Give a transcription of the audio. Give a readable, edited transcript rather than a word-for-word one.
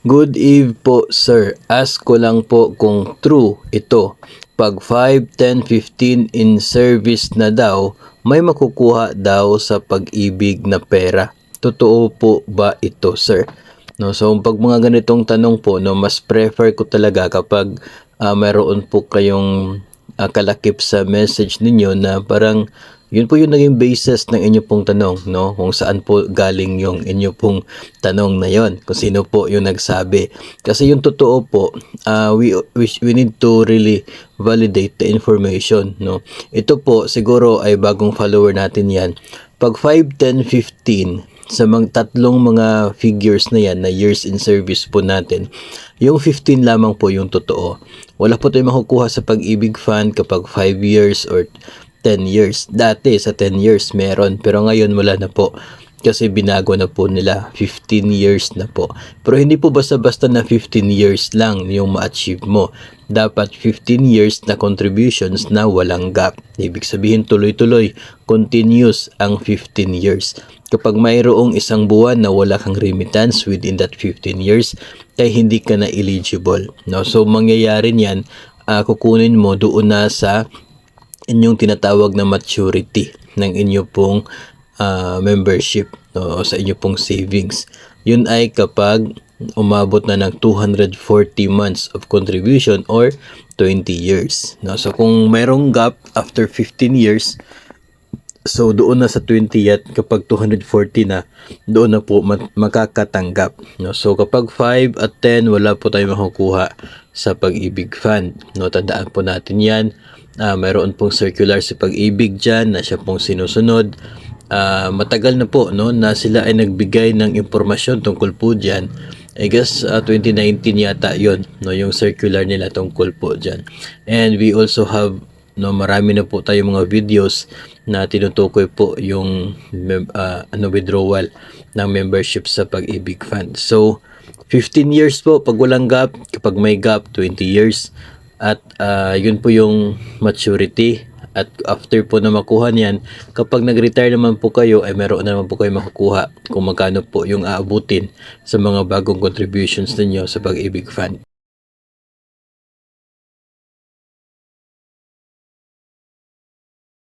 Good eve po sir, ask ko lang po kung true ito. Pag 5, 10, 15 in service na daw, may makukuha daw sa pag-ibig na pera. Totoo po ba ito sir? No, so pag mga ganitong tanong po, no, mas prefer ko talaga kapag mayroon po kayong kalakip sa message ninyo na parang yun po yung naging basis ng inyo pong tanong, no? Kung saan po galing yung inyo pong tanong na yon, kung sino po yung nagsabi. Kasi yung totoo po, we need to really validate the information, no? Ito po siguro ay bagong follower natin yan. Pag 5, 10, 15 sa mga tatlong mga figures na yan na years in service po natin, yung 15 lamang po yung totoo. Wala po tayong makukuha sa pag-ibig fund kapag 5 years or 10 years. Dati sa 10 years meron, pero ngayon wala na po. Kasi binago na po nila, 15 years na po. Pero hindi po basta-basta na 15 years lang yung ma-achieve mo. Dapat 15 years na contributions na walang gap. Ibig sabihin tuloy-tuloy, continuous ang 15 years. Kapag mayroong isang buwan na wala kang remittance within that 15 years, ay hindi ka na eligible. No? So mangyayari niyan, kukunin mo doon na sa inyong tinatawag na maturity ng inyo pong membership, no, sa inyo pong savings. Yun ay kapag umabot na ng 240 months of contribution or 20 years. No? So kung mayroong gap after 15 years, so doon na sa 20 at kapag 240 na, doon na po makakatanggap. No? So kapag 5 at 10, wala po tayong makukuha sa pag-ibig fund. No? Tandaan po natin yan. Mayroon pong circular sa pag-ibig dyan na siya pong sinusunod. Matagal na po, no, na sila ay nagbigay ng impormasyon tungkol po dyan. I guess 2019 yata yon, no, yung circular nila tungkol po dyan. And we also have, no, marami na po tayong mga videos na tinutukoy po yung withdrawal ng membership sa pag-ibig fund. So 15 years po pag walang gap, kapag may gap 20 years. At yun po yung maturity. At after po na makuha niyan, kapag nag-retire naman po kayo, ay meron na naman po kayo makukuha kung magkano po yung aabutin sa mga bagong contributions ninyo sa pag-ibig fund.